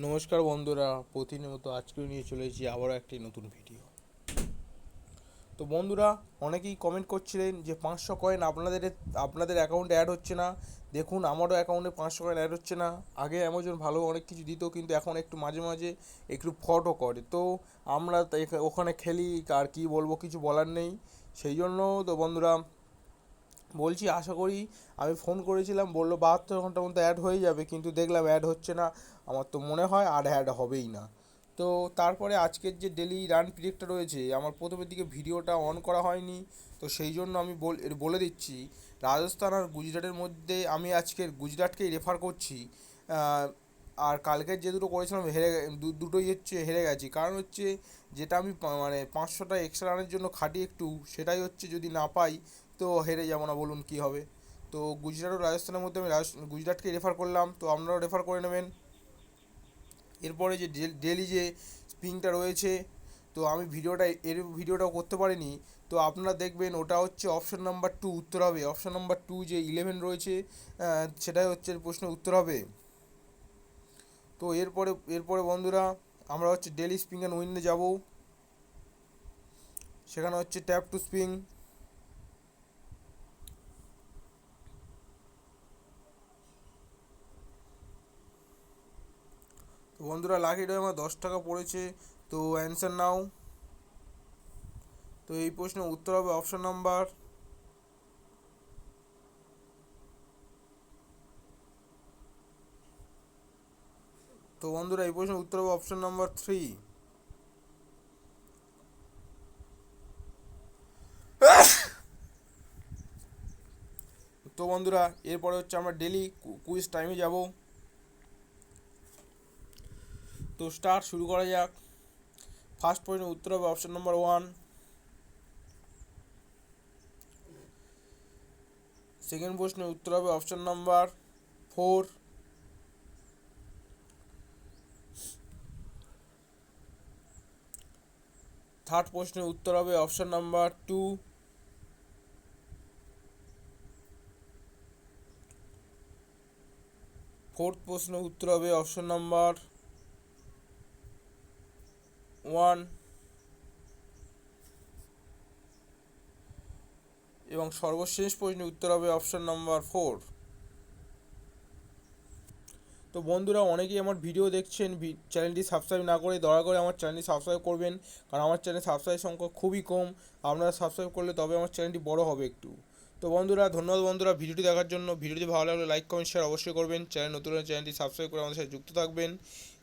নমস্কার বন্ধুরা, প্রতিনিয়ত আজকেও নিয়ে চলে এসেছি আবারও একটি নতুন ভিডিও। তো বন্ধুরা, অনেকেই কমেন্ট করছিলেন যে 500 কয়েন আপনাদের অ্যাকাউন্টে অ্যাড হচ্ছে না। দেখুন, আমারও অ্যাকাউন্টে 500 কয়েন অ্যাড হচ্ছে না। আগে অ্যামাজন ভালো অনেক কিছু দিত, কিন্তু এখন একটু মাঝে মাঝে একটু ফটও করে। তো আমরা ওখানে খেলি, আর কি বলবো, কিছু বলার নেই। সেই জন্য তো বন্ধুরা বলছি, আশা করি, আমি ফোন করেছিলাম, বললো 72 ঘন্টার মধ্যে অ্যাড হয়ে যাবে, কিন্তু দেখলাম অ্যাড হচ্ছে না। আমার তো মনে হয় আর অ্যাড হবেই না। তো তারপরে আজকের যে ডেলি রান পিরিয়ডটা রয়েছে, আমার প্রথমের দিকে ভিডিওটা অন করা হয়নি। তো সেই জন্য আমি বলে দিচ্ছি, রাজস্থান আর গুজরাটের মধ্যে আমি আজকের গুজরাটকেই রেফার করছি। আর কালকের যে দুটো করেছিলাম দুটোই হচ্ছে হেরে গেছি। কারণ হচ্ছে, যেটা আমি মানে 500টা এক্সট্রা রানের জন্য খাটি একটু, সেটাই হচ্ছে যদি না পাই তো হেরে যাবো না, বলুন কী হবে। তো গুজরাট ও রাজস্থানের মধ্যে আমি গুজরাটকে রেফার করলাম, তো আপনারাও রেফার করে নেবেন। এরপরে যে ডেলি যে স্পিংটা রয়েছে, তো আমি ভিডিওটাও করতে পারিনি। তো আপনারা দেখবেন, ওটা হচ্ছে অপশন নাম্বার 2 উত্তর হবে। অপশন নাম্বার 2 যে 11 রয়েছে, সেটাই হচ্ছে প্রশ্নের উত্তর হবে। তো এরপরে বন্ধুরা, আমরা হচ্ছে ডেলি স্পিং অ্যান্ড উইনে যাব। সেখানে হচ্ছে ট্যাপ টু স্পিং। তো বন্ধুরা, লাকি ড্রয়ে আমার 10 টাকা পড়েছে। তো অ্যান্সার নাও। তো এই প্রশ্নের উত্তর হবে অপশন নাম্বার, তো বন্ধুরা এই প্রশ্নের উত্তর হবে অপশন নাম্বার 3। তো বন্ধুরা, এরপরে হচ্ছে আমরা ডেলি কুইজ টাইমে যাব। তো শুরু করা যাক। ফার্স্ট প্রশ্নের উত্তর হবে অপশন নাম্বার 1। সেকেন্ড প্রশ্নের উত্তর হবে অপশন নাম্বার 4। থার্ড প্রশ্নের উত্তর হবে অপশন নাম্বার 2। ফোর্থ প্রশ্নের উত্তর হবে অপশন নাম্বার 1। এবং সর্বশেষ প্রশ্নের উত্তর হবে অপশন নাম্বার 4। তো বন্ধুরা, অনেকেই আমার ভিডিও দেখছেন, চ্যানেলটি সাবস্ক্রাইব না করে, দয়া করে আমার চ্যানেলটি সাবস্ক্রাইব করবেন। কারণ আমার চ্যানেল সাবস্ক্রাইব সংখ্যা খুবই কম। আপনারা সাবস্ক্রাইব করলে তবে আমার চ্যানেলটি বড় হবে একটু। তো বন্ধুরা, ধন্যবাদ বন্ধুরা ভিডিওটি দেখার জন্য। ভিডিওটি ভালো লাগলে লাইক কমেন্ট শেয়ার অবশ্যই করবেন। চ্যানেল নতুন হলে চ্যানেলটি সাবস্ক্রাইব করে আমাদের সাথে যুক্ত থাকবেন।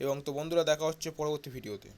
এবং তো বন্ধুরা, দেখা হচ্ছে পরবর্তী ভিডিওতে।